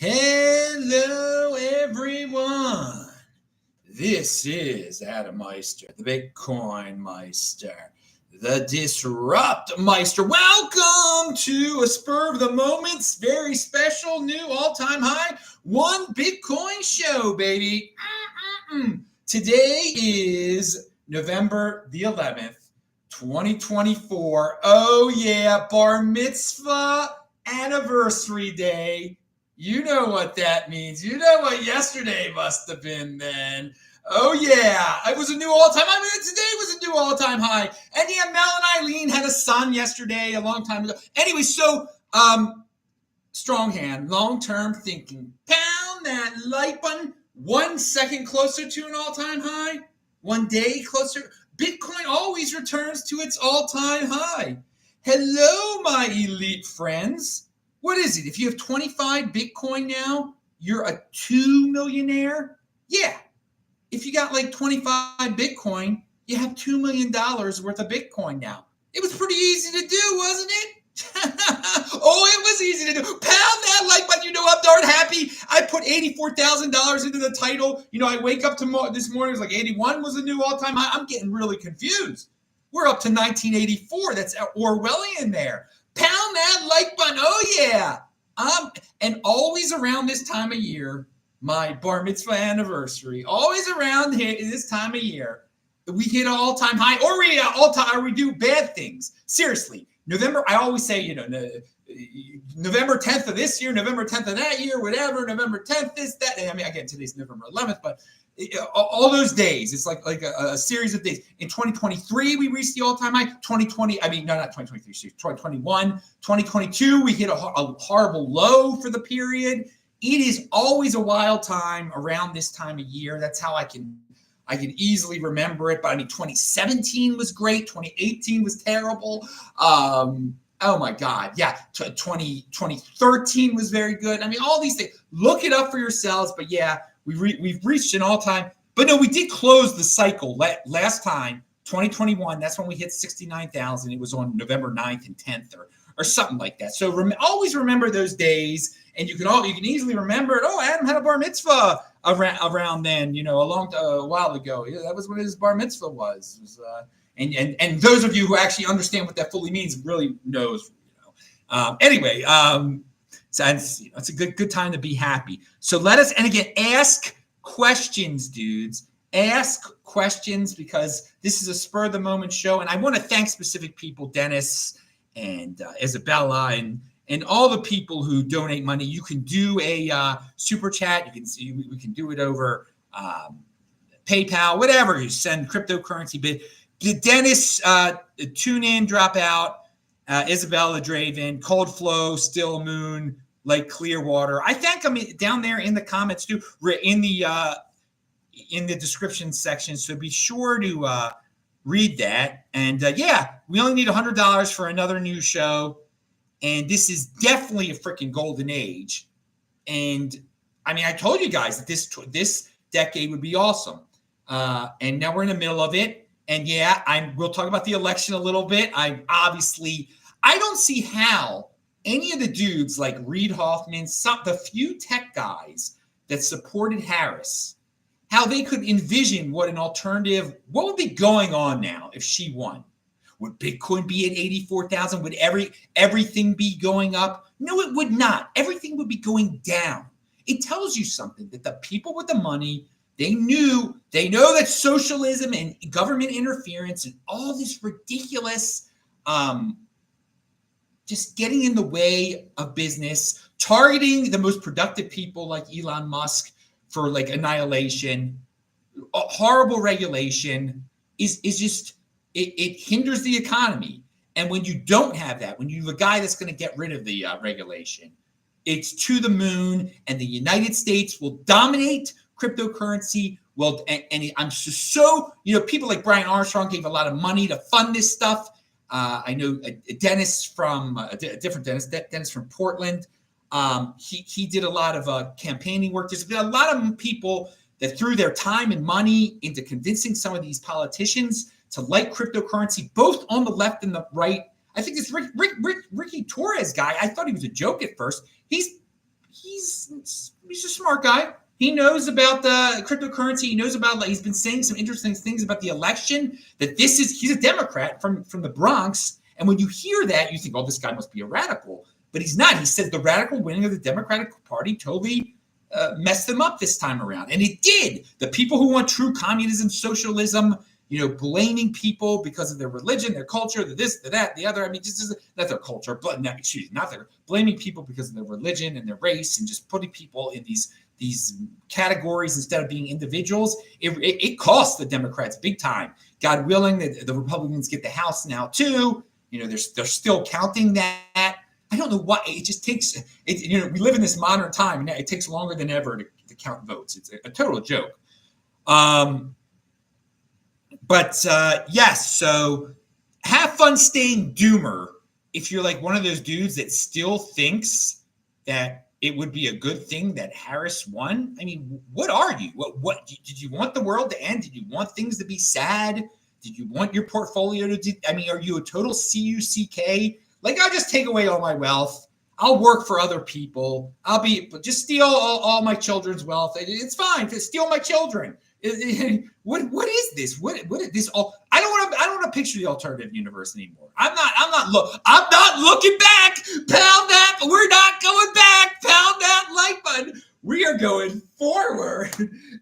Hello, everyone. This is Adam Meister, the Bitcoin Meister, the Disrupt Meister. Welcome to a Spur of the Moment's very special new all-time high one Bitcoin show, baby. Today is November the 11th, 2024. Oh, yeah, Bar Mitzvah anniversary day. You know what that means. You know what yesterday must have been then. Oh, yeah. It was a new all-time high. Today was a new all-time high. And yeah, Mel and Eileen had a son yesterday, a long time ago. Anyway, so strong hand, long-term thinking. Pound that like button 1 second closer to an all-time high. 1 day closer. Bitcoin always returns to its all-time high. Hello, my elite friends. What is it? If you have 25 Bitcoin now, you're a 2 millionaire? Yeah. If you got like 25 Bitcoin, you have $2 million worth of Bitcoin now. It was pretty easy to do, wasn't it? Oh, it was easy to do. Pound that like button. You know, I'm darn happy. I put $84,000 into the title. You know, I wake up this morning, it was like 81 was a new all-time high. I'm getting really confused. We're up to 1984. That's Orwellian there. Pound that like button. Oh, yeah. And always around this time of year, my bar mitzvah anniversary, always around this time of year, we hit an all-time high, or we do bad things. Seriously. November, I always say, you know, November 10th of this year, November 10th of that year, whatever, November 10th, this, that. I mean, again, today's November 11th, but all those days, it's like a series of days. In 2023, we reached the all-time high. 2020, I mean, no, not 2023, 2021, 2022, we hit a horrible low for the period. It is always a wild time around this time of year. That's how I can easily remember it. But I mean, 2017 was great. 2018 was terrible. Oh my God. Yeah. 2013 was very good. I mean, all these things, look it up for yourselves. But yeah, we've reached an all-time, but no, we did close the cycle last time, 2021. That's when we hit 69,000. It was on November 9th and 10th or something like that. So always remember those days, and you can easily remember it. Oh, Adam had a bar mitzvah around then, you know, a while ago. Yeah, that was when his bar mitzvah was. And those of you who actually understand what that fully means really knows, you know. Anyway, so it's a good time to be happy. So let us, and again, ask questions, dudes. Ask questions, because this is a spur of the moment show, and I want to thank specific people, Deniz and Izabella and all the people who donate money. You can do a super chat. You can see we can do it over PayPal, whatever. You send cryptocurrency. But Deniz, tune in, drop out. Izabella Drayven, Cold Flow, Still Moon, Like Clearwater. I thank them down there in the comments too. We're in the description section, so be sure to read that. And yeah, we only need $100 for another new show. And this is definitely a freaking golden age. And I mean, I told you guys that this decade would be awesome. And now we're in the middle of it. And yeah, we'll talk about the election a little bit. I don't see how any of the dudes like Reid Hoffman, the few tech guys that supported Harris, how they could envision what would be going on now if she won. Would Bitcoin be at 84,000? Would everything be going up? No, it would not. Everything would be going down. It tells you something, that the people with the money, they know that socialism and government interference and all this ridiculous just getting in the way of business, targeting the most productive people like Elon Musk for like annihilation, horrible regulation is just, it hinders the economy. And when you don't have that, when you have a guy that's going to get rid of the regulation, it's to the moon, and the United States will dominate cryptocurrency. Well, and I'm just so, you know, people like Brian Armstrong gave a lot of money to fund this stuff. I know Deniz from a different Deniz from Portland. He did a lot of campaigning work. There's been a lot of people that threw their time and money into convincing some of these politicians to like cryptocurrency, both on the left and the right. I think this Ricky Torres guy, I thought he was a joke at first. He's he's a smart guy. He knows about the cryptocurrency. He knows about, like, he's been saying some interesting things about the election, that he's a Democrat from the Bronx. And when you hear that, you think, oh, this guy must be a radical. But he's not. He said the radical winning of the Democratic Party totally messed them up this time around. And it did. The people who want true communism, socialism, blaming people because of their religion, their culture, the this, the that, the other. I mean, just not their culture, but not their blaming people because of their religion and their race, and just putting people in these categories instead of being individuals. It costs the Democrats big time. God willing, the Republicans get the House now too. They're still counting that. I don't know why. It just takes. We live in this modern time, and it takes longer than ever to count votes. It's a total joke. But yes, so have fun staying doomer if you're like one of those dudes that still thinks that it would be a good thing that Harris won. I mean, what are you? What did you want the world to end? Did you want things to be sad? Did you want your portfolio to? Are you a total CUCK? Like, I'll just take away all my wealth. I'll work for other people. Just steal all my children's wealth. It's fine to steal my children. What is this? What is this all? I don't want to picture the alternative universe anymore. I'm not looking back. Pound that. We're not going back. Pound that like button. We are going forward.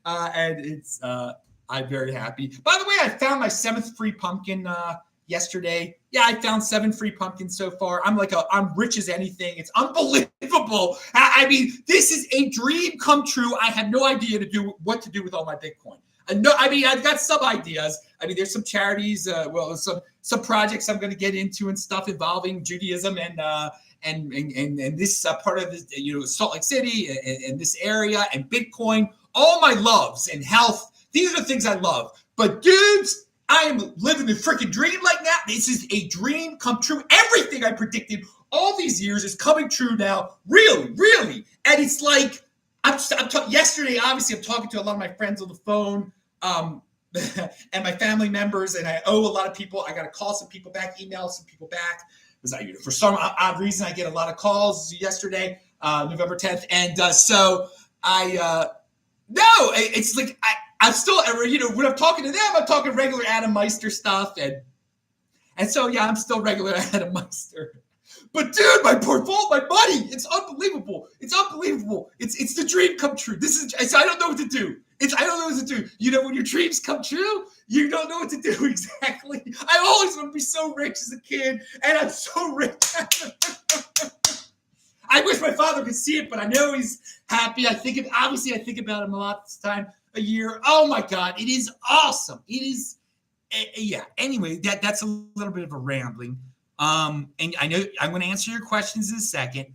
And it's I'm very happy. By the way, I found my 7th free pumpkin yesterday. Yeah, I found 7 free pumpkins so far. I'm rich as anything. It's unbelievable. I mean, this is a dream come true. I have no idea what to do with all my Bitcoin. I've got some ideas. There's some charities, some projects I'm going to get into and stuff involving Judaism and this part of this, Salt Lake City and this area and Bitcoin. All my loves and health. These are the things I love. But dudes, I am living the freaking dream like that. This is a dream come true. Everything I predicted all these years is coming true now. Really, really. And it's like, yesterday, obviously, I'm talking to a lot of my friends on the phone and my family members, and I owe a lot of people. I got to call some people back, email some people back. For some odd reason, I get a lot of calls yesterday, November 10th. And so it's like, I'm still, when I'm talking to them, I'm talking regular Adam Meister stuff. And so, yeah, I'm still regular Adam Meister. But dude, my portfolio, my money, it's unbelievable. It's unbelievable. It's the dream come true. I don't know what to do. I don't know what to do. When your dreams come true, you don't know what to do exactly. I always want to be so rich as a kid, and I'm so rich. I wish my father could see it, but I know he's happy. I think about him a lot this time a year. Oh my God, it is awesome. It is, yeah. Anyway, that's a little bit of a rambling. And I know I'm going to answer your questions in a second.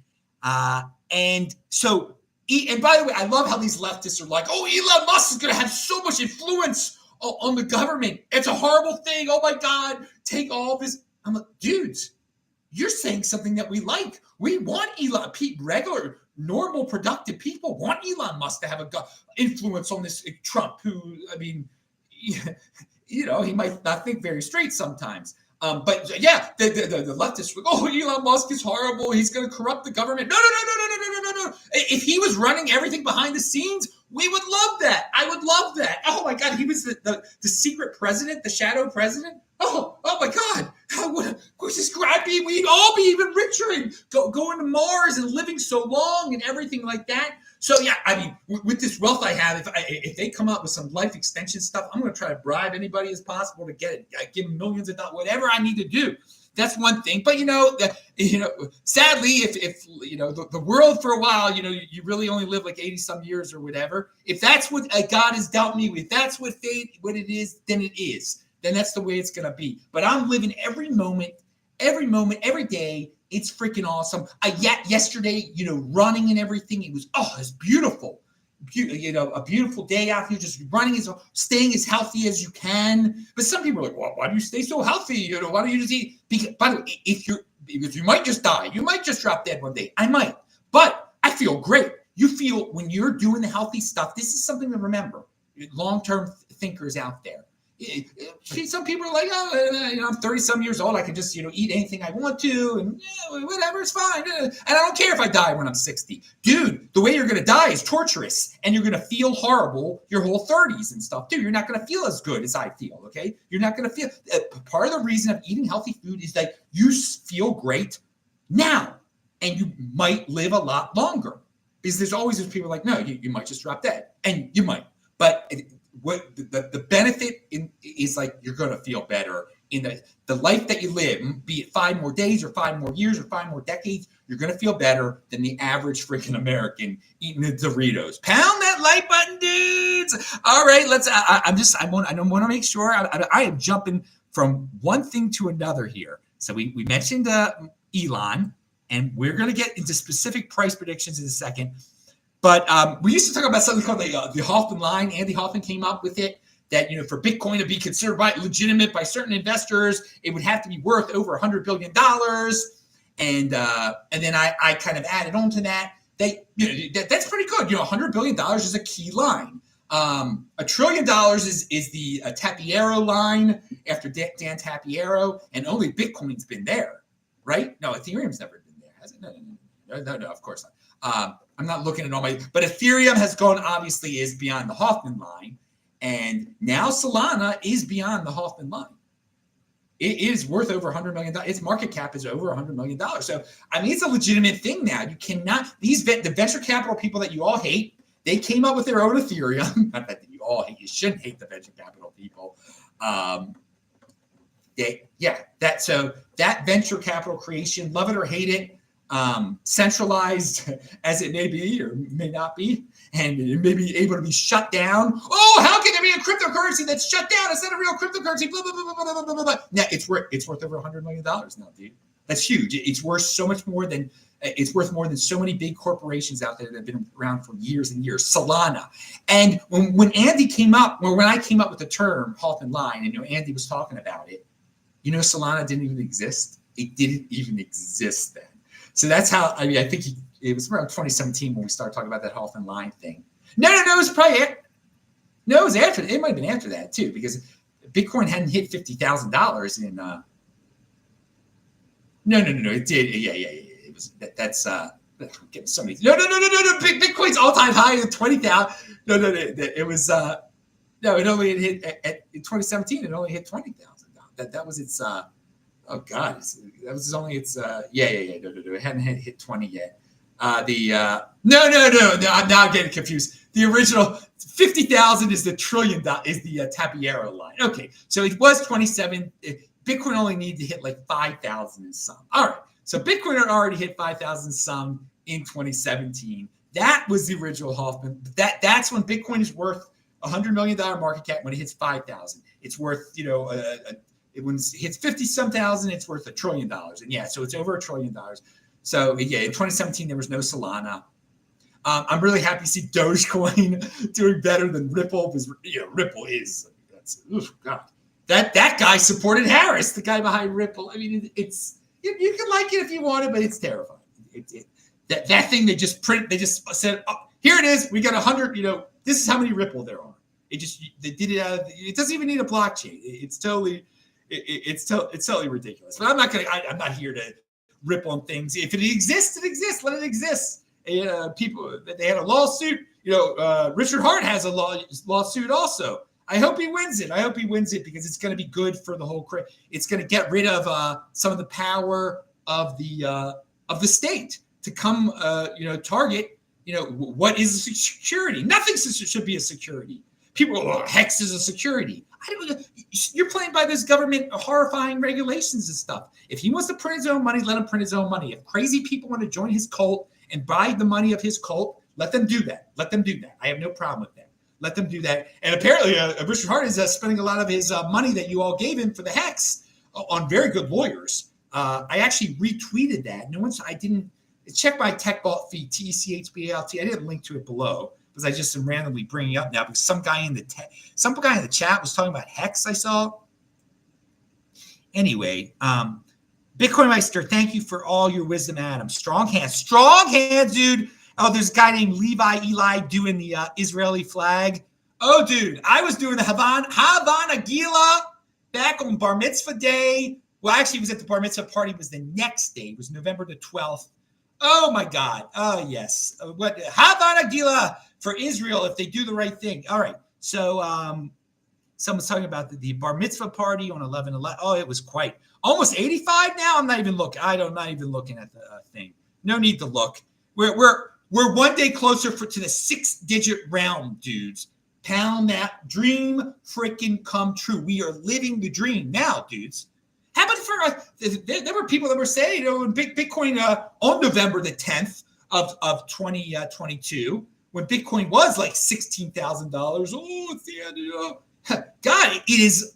And by the way, I love how these leftists are like, oh, Elon Musk is going to have so much influence on the government. It's a horrible thing. Oh my God, take all this. I'm like, dudes, you're saying something that we like. We want Elon, regular, normal, productive people want Elon Musk to have an influence on this Trump, who, he might not think very straight sometimes. But yeah, the leftists were, oh, Elon Musk is horrible. He's going to corrupt the government. No. If he was running everything behind the scenes, we would love that. I would love that. Oh my God, he was the secret president, the shadow president. Oh my God, we'd all be even richer and going to Mars and living so long and everything like that. So yeah, with this wealth I have, if they come up with some life extension stuff, I'm going to try to bribe anybody as possible to get it. I give them millions of dollars, whatever I need to do. That's one thing. But sadly, if the world for a while, you really only live like 80 some years or whatever. If that's what God has dealt me with, that's what fate, what it is, then it is. Then that's the way it's going to be. But I'm living every moment, every day. It's freaking awesome. Yesterday, running and everything. It's beautiful. A beautiful day out here, just running, staying as healthy as you can. But some people are like, well, why do you stay so healthy? Why don't you just eat? By the way, because you might just die. You might just drop dead one day. I might. But I feel great. You feel when you're doing the healthy stuff, this is something to remember. Long-term thinkers out there. Some people are like, oh, I'm 30 some years old. I can just, eat anything I want to, and whatever, it's fine. And I don't care if I die when I'm 60. Dude, the way you're going to die is torturous, and you're going to feel horrible your whole 30s and stuff, too. You're not going to feel as good as I feel, okay? You're not going to feel. Part of the reason of eating healthy food is that you feel great now, and you might live a lot longer. Because there's always those people like, no, you might just drop dead, and you might. But what the benefit is like you're going to feel better in the life that you live, be it 5 more days or 5 more years or 5 more decades, you're going to feel better than the average freaking American eating the Doritos. Pound that like button, dudes. All right, I want to make sure I am jumping from one thing to another here. So we mentioned Elon, and we're going to get into specific price predictions in a second. But we used to talk about something called the Hoffman line. Andy Hoffman came up with it that, for Bitcoin to be considered legitimate by certain investors, it would have to be worth over $100 billion. And then I kind of added on to that. That's pretty good. $100 billion is a key line. $1 trillion is the Tapiero line after Dan Tapiero, and only Bitcoin's been there, right? No, Ethereum's never been there, has it? No, of course not. I'm not looking at all but Ethereum has gone, obviously, is beyond the Hoffman line. And now Solana is beyond the Hoffman line. It is worth over $100 million. Its market cap is over $100 million. So, it's a legitimate thing now. You cannot, the venture capital people that you all hate, they came up with their own Ethereum. Not that you all hate, you shouldn't hate the venture capital people. That venture capital creation, love it or hate it, centralized as it may be or may not be, and it may be able to be shut down. Oh, how can there be a cryptocurrency that's shut down? It's not a real cryptocurrency. Blah, blah, blah, blah, blah, blah, blah. Now it's worth over $100 million now, dude. That's huge. It's worth so much more than so many big corporations out there that have been around for years and years. Solana. And when Andy came up, when I came up with the term Hoffman line, and Andy was talking about it, Solana didn't even exist. It didn't even exist then. So that's how, I think it was around 2017 when we started talking about that Hoffman line thing. No, it was probably, it was after, it might have been after that too, because Bitcoin hadn't hit $50,000 in, no, it did. Yeah. It was, that's, I'm getting so many, no, Bitcoin's all-time high at 20,000. No, it was, no, it only hit, in 2017, it only hit $20,000. That was its, oh God, that was only its. No. It hadn't hit 20 yet. No. I'm now getting confused. The original 50,000 is the trillion. Is the Tapiero line? Okay, so it was 27. Bitcoin only needed to hit like 5,000 and some. All right, so Bitcoin had already hit 5,000 some in 2017. That was the original Hoffman. That's when Bitcoin is worth $100 million market cap. When it hits 5,000, it's worth when it hits 50-some thousand, it's worth $1 trillion. And so it's over $1 trillion. So in 2017, there was no Solana. I'm really happy to see Dogecoin doing better than Ripple, because Ripple is, God. That guy supported Harris, the guy behind Ripple. It's you can like it if you want it, but it's terrifying. That thing they just said, oh, here it is. We got 100. This is how many Ripple there are. They did it out of. It doesn't even need a blockchain. It's totally ridiculous. But I'm not here to rip on things. If it exists, it exists. Let it exist. People, they had a lawsuit. Richard Hart has a lawsuit also. I hope he wins it. Because it's going to be good for the whole. It's going to get rid of some of the power of the state to come, target. What is a security? Nothing should be a security. People, Hex is a security. You're playing by this government horrifying regulations and stuff. If he wants to print his own money, let him print his own money. If crazy people want to join his cult and buy the money of his cult, let them do that. I have no problem with that. Let them do that. And apparently, Richard Hart is spending a lot of his money that you all gave him for the Hex on very good lawyers. I actually retweeted that. I didn't check my TechBalt feed, TECHBALT. I didn't link to it below, because I just am randomly bringing up now because some guy in the chat was talking about Hex. I saw. Anyway, Bitcoin Meister, thank you for all your wisdom, Adam. Strong hands, dude. Oh, there's a guy named Levi Eli doing the Israeli flag. Oh, dude, I was doing the Havana Gila back on Bar Mitzvah Day. Well, actually, it was at the Bar Mitzvah party. It was the next day. It was November the 12th. Oh, my God. Oh, yes. What Havana Gila for Israel if they do the right thing. All right. So someone's talking about the Bar Mitzvah party on 11/11. Oh, it was quite almost 85 now. I'm not even looking. I'm not even looking at the thing. No need to look. We're one day closer to the 6-digit realm, dudes. Pound that dream freaking come true. We are living the dream now, dudes. How about for there were people that were saying, Bitcoin on November the 10th of 2022, when Bitcoin was like $16,000. Oh, it's the end. God, it's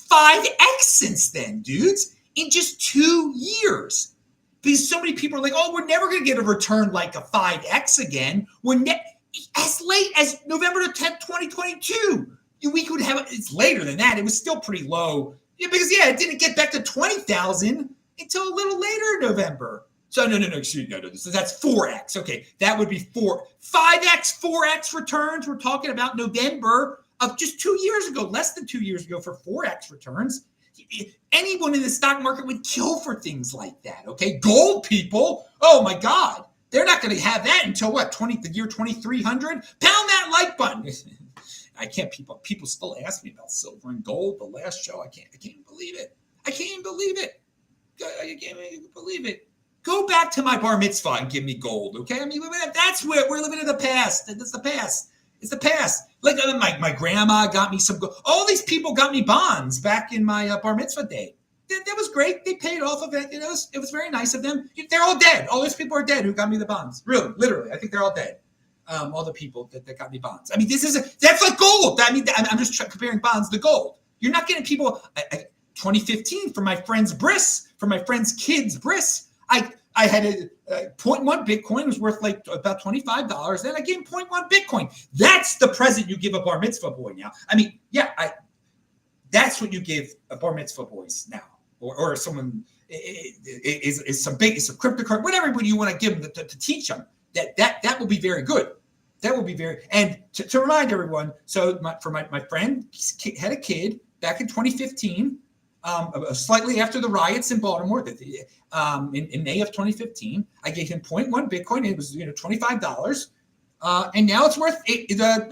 5x since then, dudes, in just 2 years. Because so many people are like, oh, we're never going to get a return like a 5x again. As late as November the 10th, 2022, we could have it's later than that. It was still pretty low. Yeah, because it didn't get back to 20,000 until a little later in November. So excuse me, no. So that's 4x. Okay, that would be 5x, 4x returns. We're talking about November of just 2 years ago, less than 2 years ago for 4x returns. Anyone in the stock market would kill for things like that. Okay, gold people. Oh my God. They're not going to have that until the year 2300. Pound that like button. I can't. People still ask me about silver and gold. The last show, I can't believe it. I can't even believe it. I can't even believe it. Go back to my bar mitzvah and give me gold, okay? I mean, that's where we're living in the past. That's the past. It's the past. Like my grandma got me some gold. All these people got me bonds back in my bar mitzvah day. That was great. They paid off of it. It was very nice of them. They're all dead. All those people are dead who got me the bonds. Really, literally. I think they're all dead. All the people that got me bonds. I mean, that's like gold. I mean, I'm just comparing bonds to gold. You're not getting people. 2015 for my friend's bris, for my friend's kid's bris. I had a 0.1 Bitcoin was worth like about $25. Then I gave him 0.1 Bitcoin. That's the present you give a bar mitzvah boy now. I mean, that's what you give a bar mitzvah boys now. Or someone is some cryptocurrency, whatever you want to give them to teach them. That will be very good. That will be very, and to remind everyone. So my friend had a kid back in 2015, slightly after the riots in Baltimore. In May of 2015, I gave him 0.1 Bitcoin. It was $25, and now it's worth $8,000.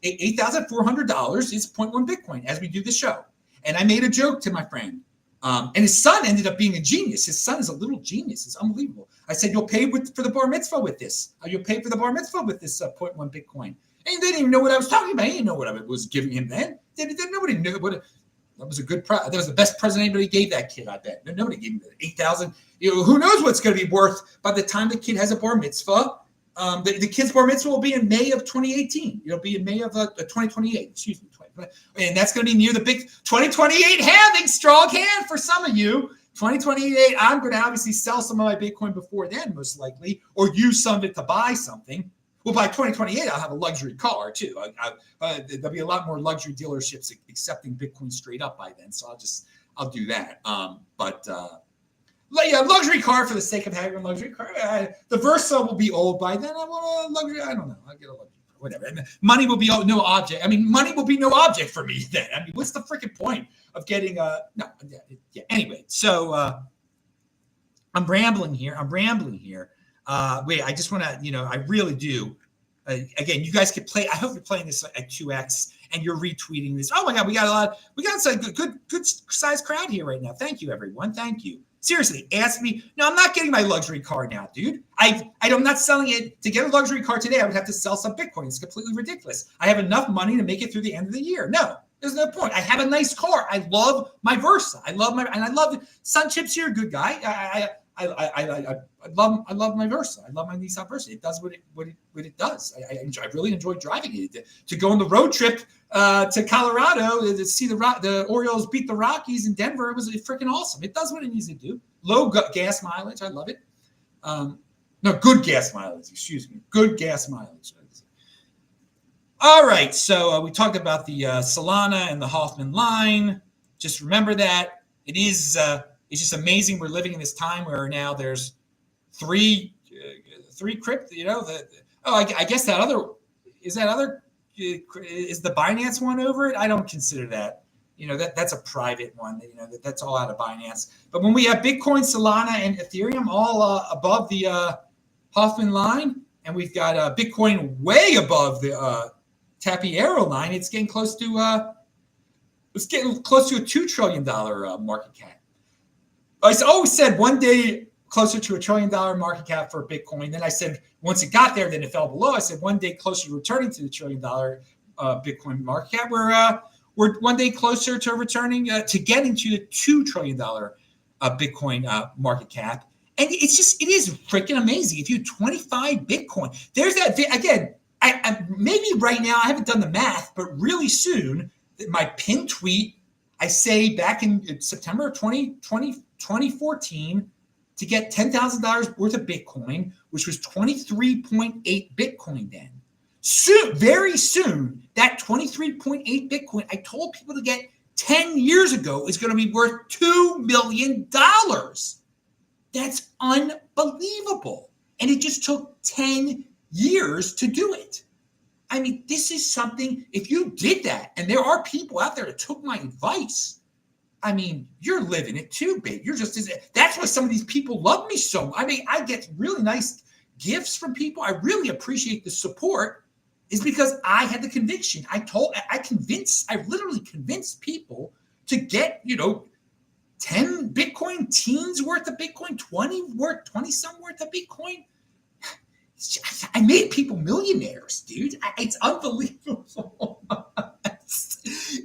$8,400 is 0.1 Bitcoin as we do the show. And I made a joke to my friend. And his son ended up being a genius. His son is a little genius. It's unbelievable. I said, you'll pay for the bar mitzvah with this. You'll pay for the bar mitzvah with this 0.1 Bitcoin. And they didn't even know what I was talking about. He didn't know what I was giving him then. Nobody knew what that was a good price. That was the best present anybody gave that kid, I bet. Nobody gave him 8,000. Who knows what's going to be worth by the time the kid has a bar mitzvah. The kid's bar mitzvah will be in May of 2018. It'll be in May of 2028. Excuse me. And that's going to be near the big 2028 halving. Strong hand for some of you. 2028, I'm going to obviously sell some of my Bitcoin before then, most likely, or use some of it to buy something. Well, by 2028, I'll have a luxury car, too. There'll be a lot more luxury dealerships accepting Bitcoin straight up by then. So I'll do that. Luxury car for the sake of having a luxury car. The Versa will be old by then. I want a luxury. I don't know. I'll get a luxury. Whatever. Money will be no object. I mean, money will be no object for me then. I mean, what's the freaking point of getting Anyway, so I'm rambling here. Wait, I just want to, I really do. Again, you guys can play. I hope you're playing this at 2x and you're retweeting this. Oh my God, we got a good size crowd here right now. Thank you, everyone. Thank you. Seriously, ask me. No, I'm not getting my luxury car now, dude. I'm not selling it. To get a luxury car today, I would have to sell some Bitcoin. It's completely ridiculous. I have enough money to make it through the end of the year. No, there's no point. I have a nice car. I love my Versa. I love Sunchip's here, good guy. I love my Versa. I love my Nissan Versa. It does what it does. I really enjoy driving it. To go on the road trip to Colorado to see the Orioles beat the Rockies in Denver, it was freaking awesome. It does what it needs to do. Low gas mileage. I love it. No, good gas mileage. Excuse me. Good gas mileage. All right. So we talked about the Solana and the Hoffman line. Just remember that it is. It's just amazing. We're living in this time where now there's three crypto. I guess that other is the Binance one over it? I don't consider that. That's a private one. That's all out of Binance. But when we have Bitcoin, Solana, and Ethereum all above the Hoffman line, and we've got Bitcoin way above the Tappy Arrow line, it's getting close to a $2 trillion market cap. I always said one day closer to $1 trillion market cap for Bitcoin. Then I said once it got there, then it fell below. I said one day closer to returning to the $1 trillion Bitcoin market cap. We're one day closer to returning to getting to the $2 trillion Bitcoin market cap. And it is freaking amazing. If you have 25 Bitcoin, there's that again. I maybe right now I haven't done the math, but really soon my pinned tweet I say back in September of 2014 to get $10,000 worth of Bitcoin, which was 23.8 Bitcoin then. Soon, very soon, that 23.8 Bitcoin I told people to get 10 years ago is going to be worth $2 million. That's unbelievable. And it just took 10 years to do it. I mean, this is something, if you did that, and there are people out there that took my advice, I mean, you're living it too, babe. That's why some of these people love me so. I mean, I get really nice gifts from people. I really appreciate the support, is because I had the conviction. I literally convinced people to get, 10 Bitcoin, teens worth of Bitcoin, 20 some worth of Bitcoin. I made people millionaires, dude. It's unbelievable.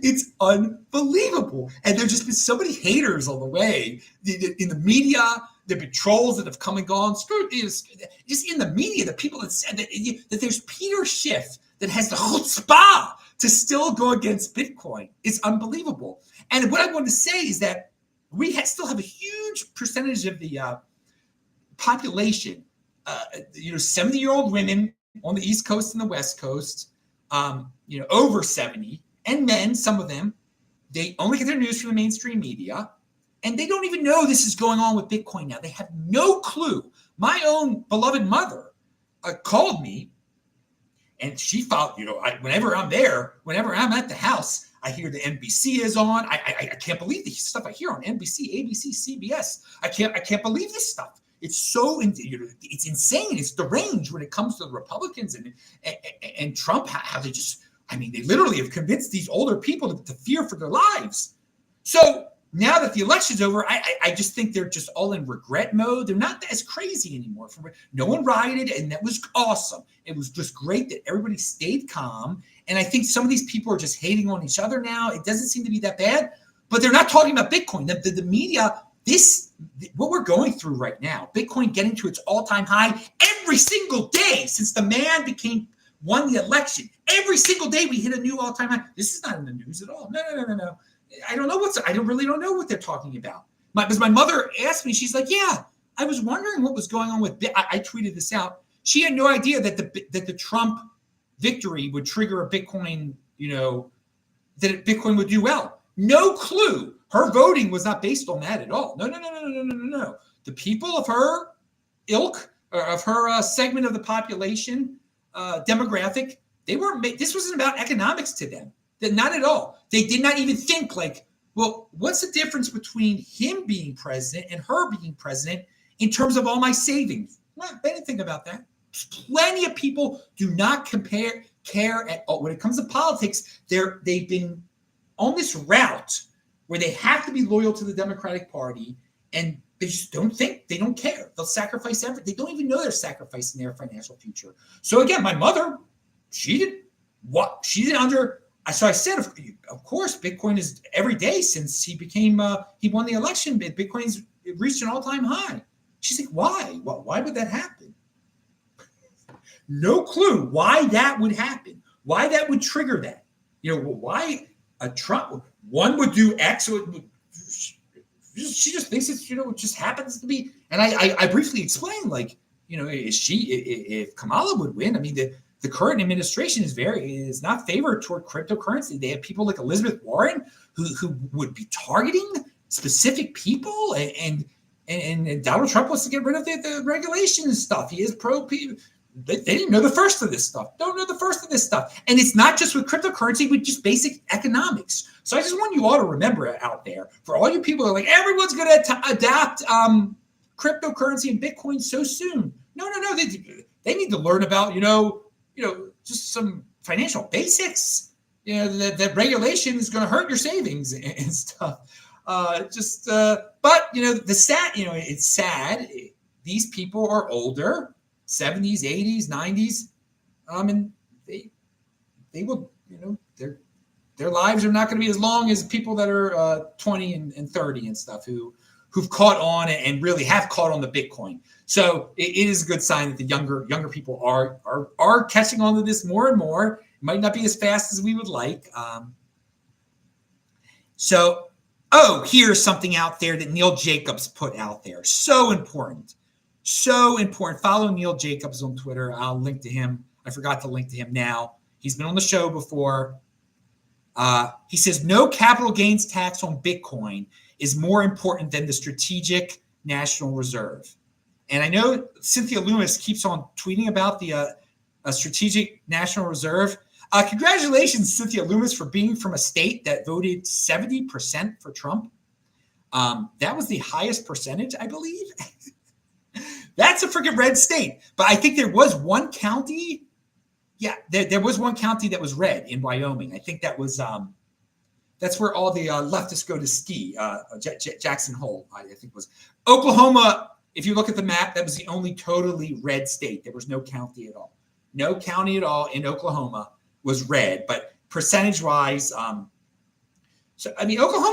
It's unbelievable. And there's just been so many haters on the way. In the media, there have been trolls that have come and gone. Just in the media, the people that said that there's Peter Schiff that has the chutzpah to still go against Bitcoin. It's unbelievable. And what I want to say is that we still have a huge percentage of the population, 70-year-old women on the East Coast and the West Coast, over 70, and men, some of them, they only get their news from the mainstream media, and they don't even know this is going on with Bitcoin now. They have no clue. My own beloved mother called me, and she felt, whenever I'm at the house, I hear the NBC is on. I can't believe the stuff I hear on NBC, ABC, CBS. I can't believe this stuff. It's so it's insane. It's deranged when it comes to the Republicans and Trump. How they they literally have convinced these older people to fear for their lives. So now that the election's over, I just think they're just all in regret mode. They're not as crazy anymore. No one rioted, and that was awesome. It was just great that everybody stayed calm. And I think some of these people are just hating on each other now. It doesn't seem to be that bad, but they're not talking about Bitcoin. The media, what we're going through right now, Bitcoin getting to its all-time high every single day since the man won the election. Every single day we hit a new all-time high. This is not in the news at all. No. I don't know what they're talking about. Because my mother asked me, she's like, yeah, I was wondering what was going on with I tweeted this out. She had no idea that the Trump victory would trigger a Bitcoin, that Bitcoin would do well. No clue. Her voting was not based on that at all. No. The people of her ilk, or of her segment of the population, demographic, this wasn't about economics to them. Not at all. They did not even think what's the difference between him being president and her being president in terms of all my savings? Well, they didn't think about that. Plenty of people do not care at all. When it comes to politics, they've been on this route where they have to be loyal to the Democratic Party, and they just don't think, they don't care. They'll sacrifice everything. They don't even know they're sacrificing their financial future. So again, my mother, she didn't so I said, of course, Bitcoin is every day since he won the election, Bitcoin's reached an all-time high. She's like, why? Why would that happen? No clue why that would happen, why that would trigger that. Why a Trump, one would do X, she just thinks it's, it just happens to be. And I briefly explained, if Kamala would win, I mean, the current administration is not favored toward cryptocurrency. They have people like Elizabeth Warren who would be targeting specific people, and Donald Trump wants to get rid of the regulation and stuff. He is pro people. they didn't know the first of this stuff. Don't know the first of this stuff. And it's not just with cryptocurrency, with just basic economics. So I just want you all to remember it out there. For all you people that are like, everyone's going to adapt cryptocurrency and Bitcoin so soon. No. They need to learn about, just some financial basics. That regulation is going to hurt your savings and stuff. But it's sad. These people are older, 70s, 80s, 90s, and they will, their lives are not going to be as long as people that are 20 and 30 and stuff who've caught on and really have caught on the Bitcoin. So it is a good sign that the younger people are catching on to this more and more. It might not be as fast as we would like. Here's something out there that Neil Jacobs put out there. So important. Follow Neil Jacobs on Twitter. I'll link to him. I forgot to link to him now. He's been on the show before. He says, no capital gains tax on Bitcoin is more important than the Strategic National Reserve. And I know Cynthia Loomis keeps on tweeting about the Strategic National Reserve. Congratulations, Cynthia Loomis, for being from a state that voted 70% for Trump. That was the highest percentage, I believe. That's a freaking red state. But I think there was one county. Yeah, there was one county that was red in Wyoming. I think that was that's where all the leftists go to ski. Jackson Hole, I think was. Oklahoma, if you look at the map, that was the only totally red state. There was no county at all. No county at all in Oklahoma was red, but percentage-wise, Oklahoma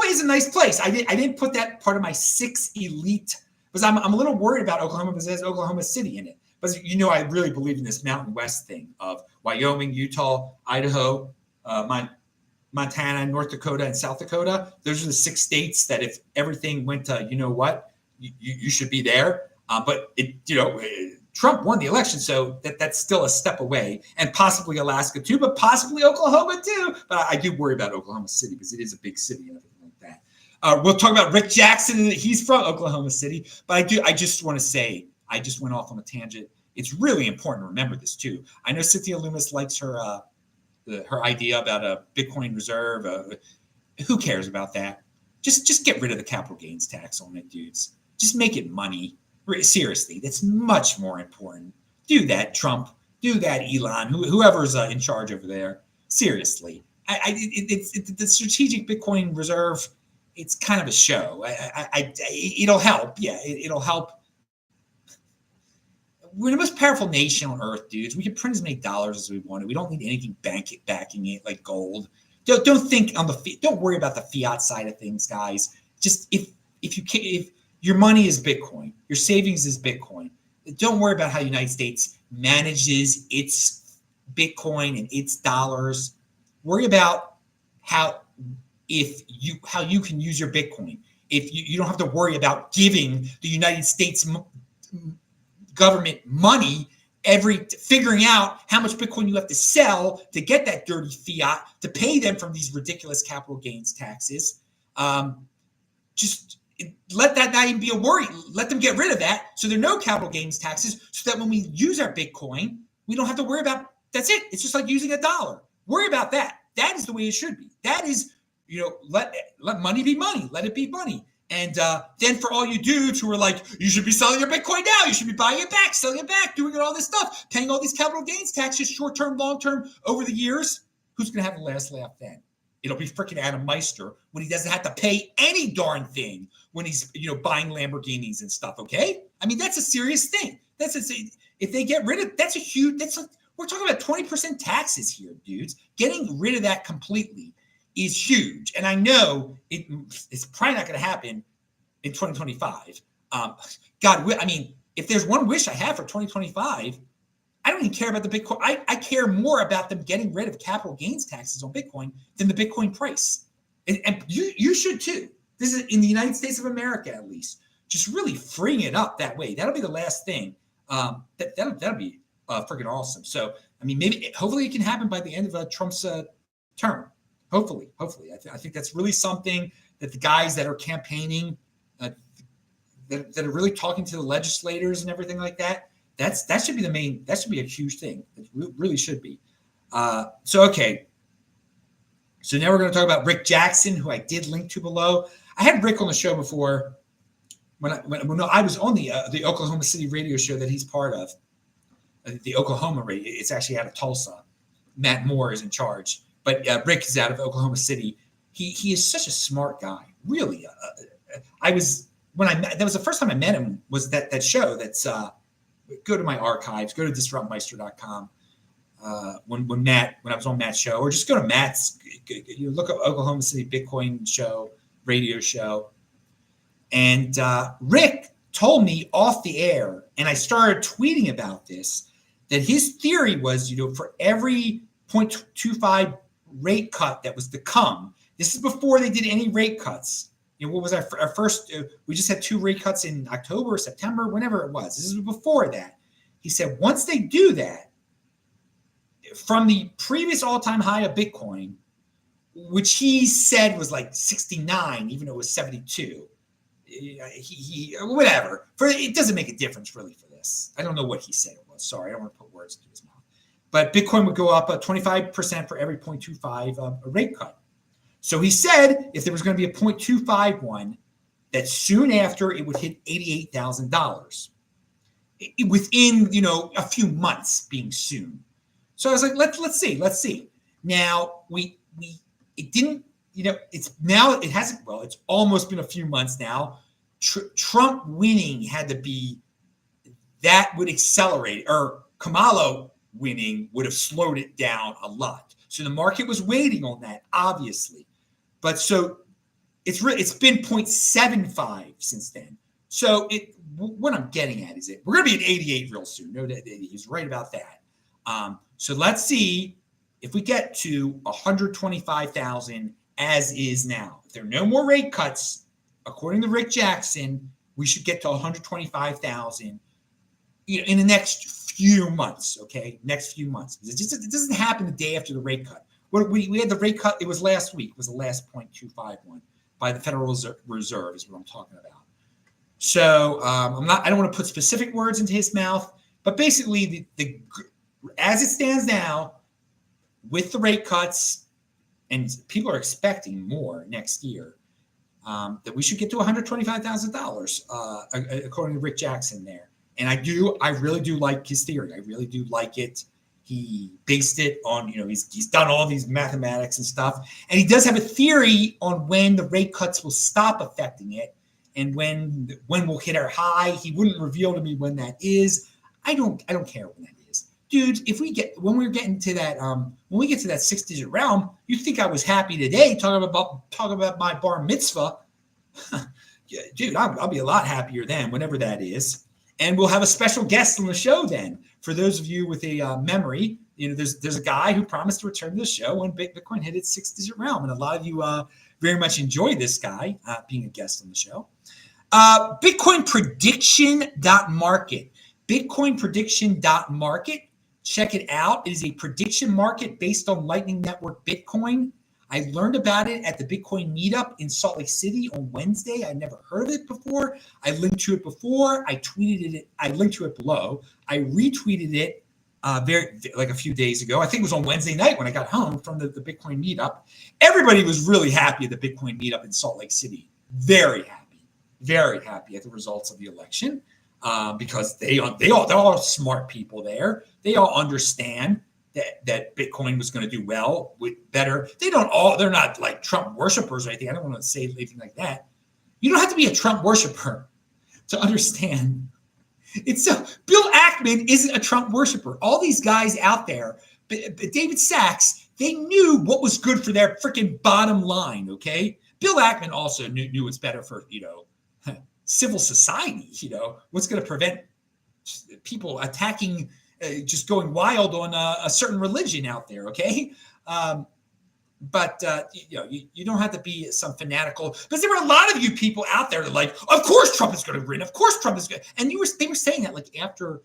is a nice place. I didn't put that part of my 6 elite because I'm a little worried about Oklahoma because it has Oklahoma City in it. But I really believe in this Mountain West thing of Wyoming, Utah, Idaho, Montana, North Dakota, and South Dakota. Those are the 6 states that if everything went to, you should be there. But Trump won the election, so that's still a step away, and possibly Alaska too, but possibly Oklahoma too. But I do worry about Oklahoma City because it is a big city and everything like that. We'll talk about Rick Jackson. He's from Oklahoma City, but I just want to say, I just went off on a tangent. It's really important to remember this too. I know Cynthia Loomis likes her idea about a Bitcoin reserve. Who cares about that? Just get rid of the capital gains tax on it, dudes. Just make it money. Seriously, that's much more important. Do that, Trump. Do that, Elon. Whoever's in charge over there. Seriously, the strategic Bitcoin reserve. It's kind of a show. It'll help. Yeah, it'll help. We're the most powerful nation on earth, dudes. We can print as many dollars as we want. We don't need anything backing it like gold. Don't think on the. Don't worry about the fiat side of things, guys. Just if your money is Bitcoin, your savings is Bitcoin. Don't worry about how the United States manages its Bitcoin and its dollars. Worry about how you can use your Bitcoin. If you don't have to worry about giving the United States government money figuring out how much Bitcoin you have to sell to get that dirty fiat to pay them from these ridiculous capital gains taxes. Just let that not even be a worry. Let them get rid of that so there are no capital gains taxes so that when we use our Bitcoin, we don't have to worry about, that's it. It's just like using a dollar. Worry about that. That is the way it should be. That is, let money be money. Let it be money. And then for all you dudes who are like, you should be selling your Bitcoin now. You should be buying it back, selling it back, doing all this stuff, paying all these capital gains taxes, short-term, long-term, over the years. Who's going to have the last laugh then? It'll be freaking Adam Meister when he doesn't have to pay any darn thing when he's, buying Lamborghinis and stuff. Okay. I mean, that's a serious thing. If they get rid of, we're talking about 20% taxes here, dudes. Getting rid of that completely is huge. And I know it's probably not going to happen in 2025. If there's one wish I have for 2025, I don't even care about the Bitcoin. I care more about them getting rid of capital gains taxes on Bitcoin than the Bitcoin price. And you should too. This is in the United States of America, at least. Just really freeing it up that way. That'll be the last thing. That'll be freaking awesome. So, hopefully it can happen by the end of Trump's term. Hopefully. I think that's really something that the guys that are campaigning, that are really talking to the legislators and everything like that, That should be the main. That should be a huge thing. It really should be. Okay. So now we're going to talk about Rick Jackson, who I did link to below. I had Rick on the show before when I was on the Oklahoma City radio show that he's part of, the Oklahoma radio. It's actually out of Tulsa. Matt Moore is in charge, but Rick is out of Oklahoma City. He is such a smart guy, really. That was the first time I met him. Was that show? That's go to my archives. Go to disruptmeister.com. When I was on Matt's show, or just go to Matt's. You look up Oklahoma City Bitcoin show, radio show, and Rick told me off the air, and I started tweeting about this, that his theory was, for every 0.25 rate cut that was to come. This is before they did any rate cuts. What was our first? We just had 2 rate cuts in October, September, whenever it was. This is before that. He said once they do that, from the previous all-time high of Bitcoin, which he said was like 69, even though it was 72. He whatever. It doesn't make a difference really for this. I don't know what he said it was. Sorry, I don't want to put words into his mouth. But Bitcoin would go up 25% for every 0.25 rate cut. So he said if there was going to be a 0.25 one, that soon after it would hit $88,000 within a few months, being soon. So I was like, let's see. Now it didn't, it hasn't. Well, it's almost been a few months now. Trump winning had to be, that would accelerate, or Kamala winning would have slowed it down a lot. So the market was waiting on that, obviously. But so it's been 0.75 since then. So what I'm getting at is we're going to be at 88 real soon. No, he's right about that. So let's see if we get to 125,000 as is now. If there are no more rate cuts, according to Rick Jackson, we should get to 125,000 in the next few months. Okay, next few months. It doesn't happen the day after the rate cut. We had the rate cut. It was last week. It was the last 0.25 one by the Federal Reserve is what I'm talking about. So I don't want to put specific words into his mouth, but basically the as it stands now, with the rate cuts, and people are expecting more next year, that we should get to $125,000, according to Rick Jackson there. And I really do like his theory. I really do like it. He based it on, he's done all these mathematics and stuff. And he does have a theory on when the rate cuts will stop affecting it and when we'll hit our high. He wouldn't reveal to me when that is. I don't care when that is. Dude, when we get to that 6-digit realm, you think I was happy today talking about my bar mitzvah. Dude, I'll be a lot happier then, whenever that is. And we'll have a special guest on the show then. For those of you with a memory, there's a guy who promised to return to the show when Bitcoin hit its 6-digit realm. And a lot of you very much enjoy this guy being a guest on the show. Bitcoinprediction.market. Bitcoinprediction.market. Check it out. It is a prediction market based on Lightning Network Bitcoin. I learned about it at the Bitcoin meetup in Salt Lake City on Wednesday. I never heard of it before. I linked to it before. I tweeted it. I linked to it below. I retweeted it like a few days ago. I think it was on Wednesday night when I got home from the Bitcoin meetup. Everybody was really happy at the Bitcoin meetup in Salt Lake City. Very happy at the results of the election because they're all smart people there. They all understand that Bitcoin was going to do well, better. They're not like Trump worshipers or anything. I don't want to say anything like that. You don't have to be a Trump worshiper to understand. Bill Ackman isn't a Trump worshiper. All these guys out there, David Sachs, they knew what was good for their freaking bottom line. Okay. Bill Ackman also knew what's better for, civil society, what's going to prevent people attacking, just going wild on a certain religion out there, okay? But you don't have to be some fanatical, because there were a lot of you people out there that are like, of course Trump is going to win, of course Trump is going to, and they were saying that like after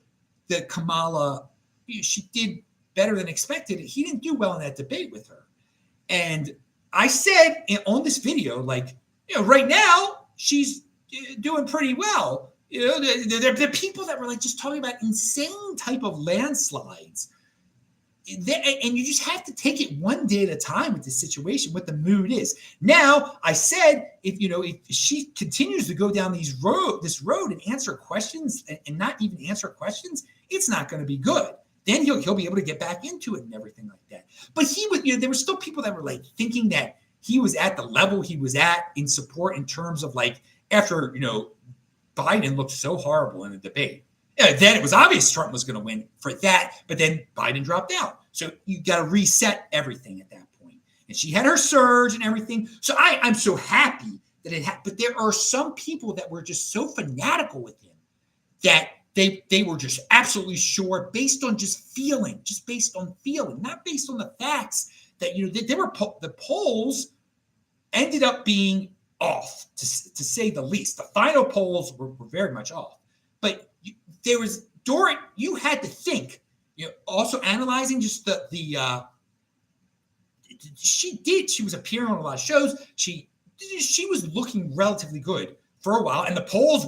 the Kamala, she did better than expected. He didn't do well in that debate with her. And I said on this video, like, right now she's doing pretty well. The people that were like just talking about insane type of landslides. And you just have to take it one day at a time with the situation, what the mood is. Now, I said, if she continues to go down this road and answer questions and not even answer questions, it's not going to be good. Then he'll be able to get back into it and everything like that. But he was, there were still people that were like thinking that he was at the level he was at in support in terms of like after, Biden looked so horrible in the debate. Then it was obvious Trump was going to win for that, but then Biden dropped out. So you got to reset everything at that point. And she had her surge and everything. So I'm so happy that it happened. But there are some people that were just so fanatical with him that they were just absolutely sure based on feeling, not based on the facts that, the polls ended up being off, to say the least. The final polls were very much off. But you had to think, also analyzing just she was appearing on a lot of shows. She was looking relatively good for a while. And the polls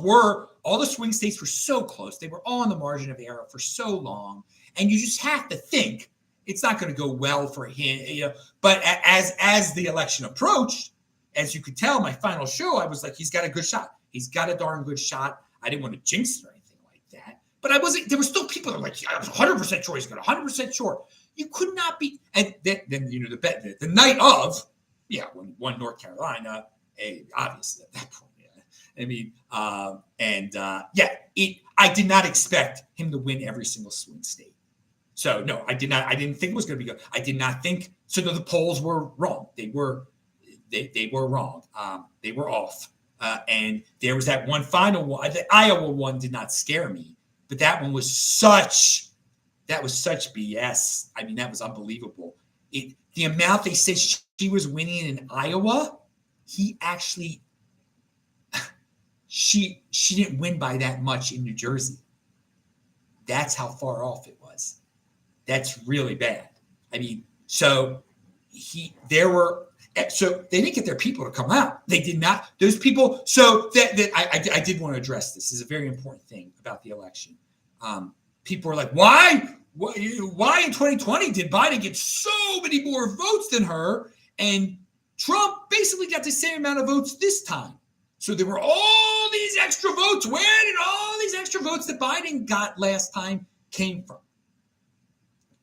all the swing states were so close. They were all on the margin of error for so long. And you just have to think it's not going to go well for him. But as the election approached, as you could tell, my final show, I was like, he's got a good shot. He's got a darn good shot. I didn't want to jinx it or anything like that. But there were still people that were like, I was 100% sure he's going to 100% sure. You could not be. And then the night of, when won North Carolina, obviously at that point. I did not expect him to win every single swing state. So no, I did not. I didn't think it was going to be good. I did not think. So the polls were wrong. They were wrong. They were off. And there was that one final one. The Iowa one did not scare me, but that one was such BS. I mean, that was unbelievable. The amount they said she was winning in Iowa, he actually, she didn't win by that much in New Jersey. That's how far off it was. That's really bad. I mean, so they didn't get their people to come out. They did not. Those people. So I did want to address this. This is a very important thing about the election. People are like, why in 2020 did Biden get so many more votes than her, and Trump basically got the same amount of votes this time? So there were all these extra votes. Where did all these extra votes that Biden got last time came from?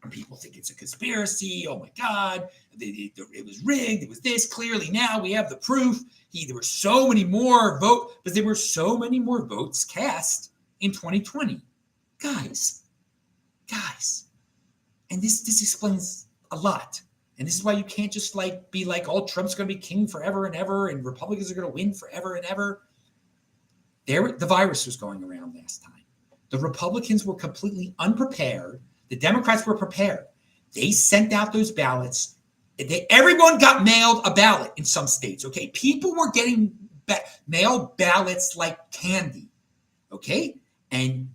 And people think it's a conspiracy. Oh my God, it was rigged. It was this. Clearly now we have the proof. There were so many more votes, but there were so many more votes cast in 2020. Guys. And this explains a lot. And this is why you can't just be like, oh, Trump's going to be king forever and ever, and Republicans are going to win forever and ever. The virus was going around last time. The Republicans were completely unprepared. The Democrats were prepared. They sent out those ballots. Everyone got mailed a ballot in some states, okay? People were getting mailed ballots like candy, okay? And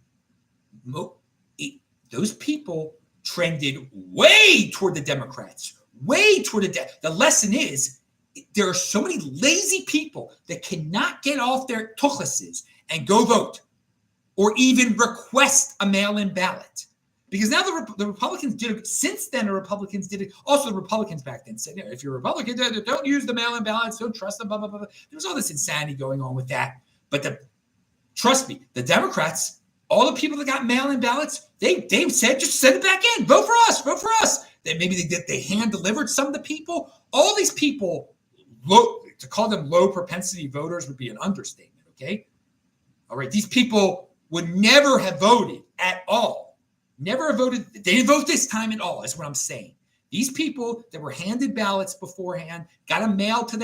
those people trended way toward the Democrats, way toward the lesson is there are so many lazy people that cannot get off their tuchluses and go vote or even request a mail-in ballot. Because now the Republicans did it. Since then, the Republicans did it. Also, the Republicans back then said, if you're a Republican, don't use the mail-in ballots, don't trust them, blah, blah, blah, blah. There was all this insanity going on with that. But trust me, the Democrats, all the people that got mail-in ballots, they said, just send it back in. Vote for us. Maybe they hand-delivered some of the people. All these people, to call them low propensity voters would be an understatement, okay? All right, these people would never have voted at all. Never have voted. They didn't vote this time at all, is what I'm saying. These people that were handed ballots beforehand, got them mailed to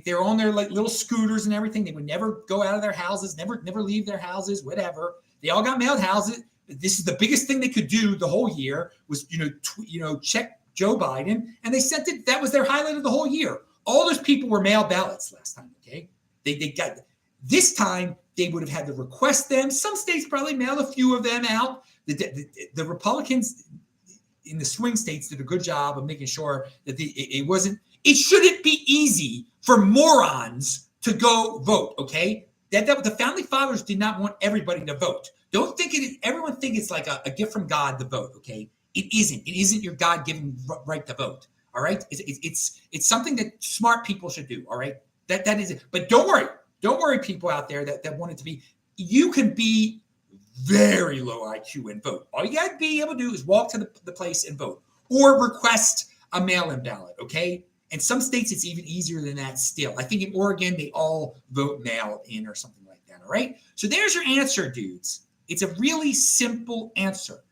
they're on their little scooters and everything. They would never go out of their houses, never leave their houses, whatever. They all got mailed houses. This is the biggest thing they could do the whole year was, check Joe Biden. And they sent it. That was their highlight of the whole year. All those people were mailed ballots last time, okay? They got this time. They would have had to request them. Some states probably mailed a few of them out. The Republicans in the swing states did a good job of making sure that it shouldn't be easy for morons to go vote, okay? the founding fathers did not want everybody to vote. Don't think everyone think it's like a gift from God to vote. Okay, it isn't. It isn't your God-given right to vote. All right, it's something that smart people should do. All right, that is it. But don't worry, people out there that want it to be. You can be very low IQ and vote. All you got to be able to do is walk to the place and vote, or request a mail-in ballot. Okay. In some states, it's even easier than that still. I think in Oregon, they all vote mail-in or something like that, all right? So there's your answer, dudes. It's a really simple answer.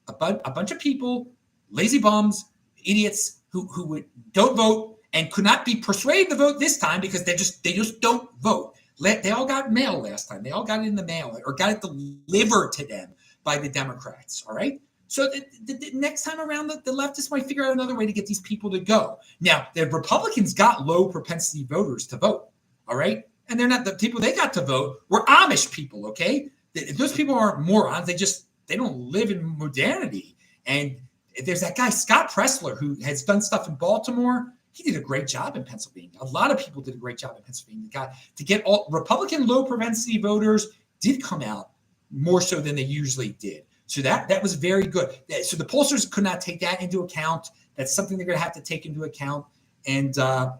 A bunch of people, lazy bums, idiots who don't vote and could not be persuaded to vote this time because they just don't vote. They all got mail last time. They all got it in the mail or got it delivered to them by the Democrats, all right? So the next time around, the leftists might figure out another way to get these people to go. Now, the Republicans got low propensity voters to vote, all right? And they're not the people they got to vote were Amish people, okay? Those people aren't morons. They don't live in modernity. And there's that guy, Scott Pressler, who has done stuff in Baltimore. He did a great job in Pennsylvania. A lot of people did a great job in Pennsylvania. To get all Republican low propensity voters did come out more so than they usually did. So that was very good. So the pollsters could not take that into account. That's something they're going to have to take into account. And I'm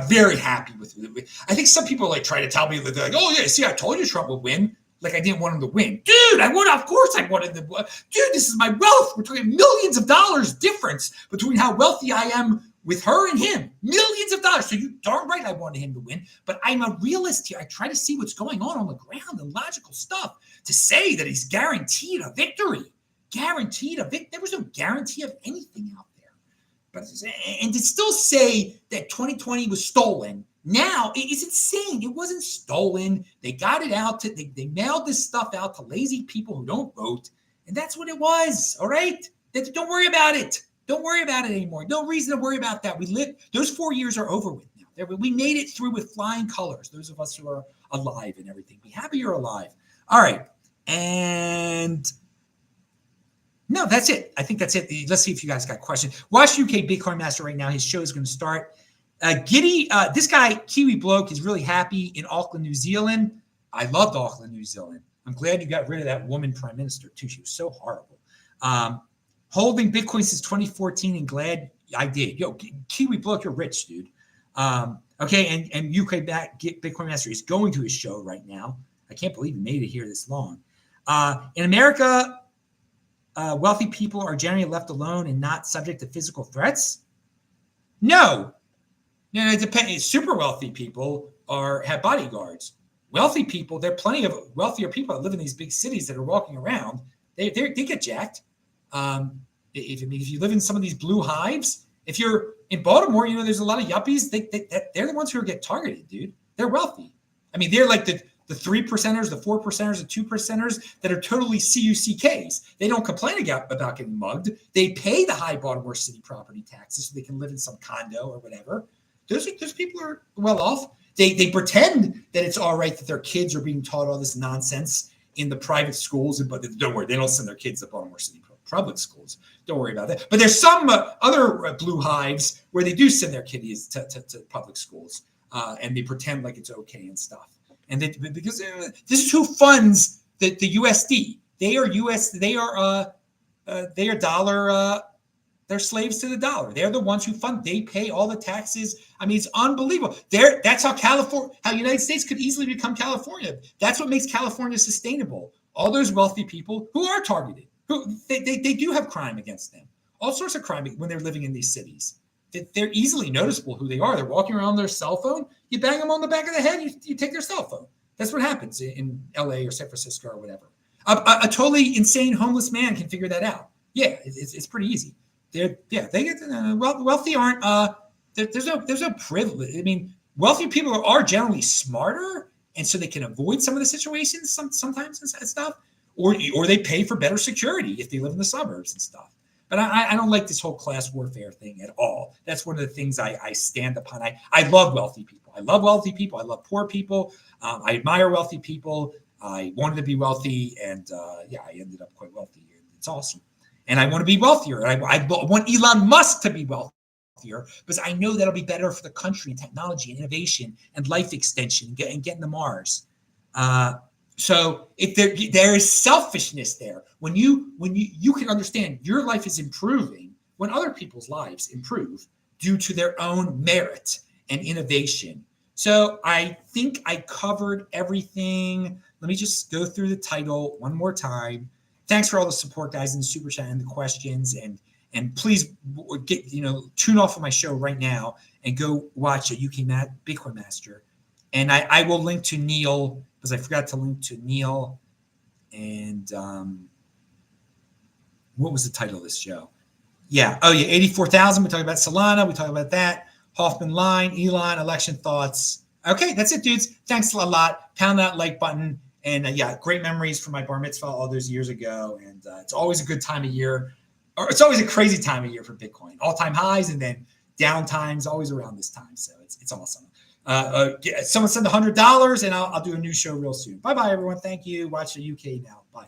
very happy with it. I think some people try to tell me that they're like, oh yeah, see, I told you Trump would win. Like I didn't want him to win. Dude, of course I wanted him to win. Dude, this is my wealth. We're talking millions of dollars difference between how wealthy I am with her and him. Millions of dollars. So you darn right I wanted him to win. But I'm a realist here. I try to see what's going on the ground and logical stuff. To say that he's guaranteed a victory. There was no guarantee of anything out there. And to still say that 2020 was stolen now is insane. It wasn't stolen. They got it out. They mailed this stuff out to lazy people who don't vote. And that's what it was. All right? Don't worry about it. Don't worry about it anymore. No reason to worry about that. Those 4 years are over with now. We made it through with flying colors. Those of us who are alive and everything. Be happy you're alive. All right. And no, that's it. I think that's it. Let's see if you guys got questions. Watch UK Bitcoin Master right now. His show is going to start. This guy, Kiwi bloke, is really happy in Auckland, New Zealand. I loved Auckland, New Zealand. I'm glad you got rid of that woman prime minister, too. She was so horrible. Holding Bitcoin since 2014 and glad I did. Yo, Kiwi bloke, you're rich, dude. Okay, and UK Bitcoin Master is going to his show right now. I can't believe he made it here this long. In America, wealthy people are generally left alone and not subject to physical threats. No, it depends. Super wealthy people have bodyguards. Wealthy people, there are plenty of wealthier people that live in these big cities that are walking around. They get jacked. If you live in some of these blue hives, if you're in Baltimore, there's a lot of yuppies. They're the ones who get targeted, dude. They're wealthy. I mean, they're like the 3%ers, the 4%ers, the 2%ers that are totally CUCKs. They don't complain about getting mugged. They pay the high Baltimore City property taxes so they can live in some condo or whatever. Those people are well off. They pretend that it's all right that their kids are being taught all this nonsense in the private schools, but don't worry, they don't send their kids to Baltimore City public schools. Don't worry about that. But there's some other blue hives where they do send their kiddies to public schools, and they pretend like it's okay and stuff. And because this is who funds the USD. They are dollar. They're slaves to the dollar. They're the ones who fund. They pay all the taxes. I mean, it's unbelievable. That's how United States could easily become California. That's what makes California sustainable. All those wealthy people who are targeted, they do have crime against them. All sorts of crime when they're living in these cities. They're easily noticeable who they are. They're walking around their cell phone. You bang them on the back of the head. You take their cell phone. That's what happens in LA or San Francisco or whatever. A totally insane homeless man can figure that out. Yeah, it's pretty easy. They get wealthy aren't. There's no privilege. I mean, wealthy people are generally smarter, and so they can avoid some of the situations sometimes and stuff. Or they pay for better security if they live in the suburbs and stuff. But I don't like this whole class warfare thing at all. That's one of the things I stand upon. I love wealthy people. I love wealthy people. I love poor people. I admire wealthy people. I wanted to be wealthy, and I ended up quite wealthy. It's awesome. And I want to be wealthier. I want Elon Musk to be wealthy. because I know that'll be better for the country and technology and innovation and life extension and getting to Mars. So if there is selfishness there, when you can understand your life is improving when other people's lives improve due to their own merit and innovation. So I think I covered everything. Let me just go through the title one more time. Thanks for all the support, guys, in the super chat and the questions. And please tune off of my show right now and go watch a UK Bitcoin Master. And I will link to Neil, because I forgot to link to Neil. And what was the title of this show? Yeah. Oh, yeah. 84,000. We talked about Solana. We talked about that. Hoffman line, Elon, election thoughts. Okay, that's it, dudes. Thanks a lot. Pound that like button. And great memories from my bar mitzvah all those years ago. And it's always a good time of year. Or it's always a crazy time of year for Bitcoin. All-time highs and then down times always around this time. So it's awesome. Someone send $100 and I'll do a new show real soon. Bye-bye, everyone. Thank you. Watch the UK now. Bye.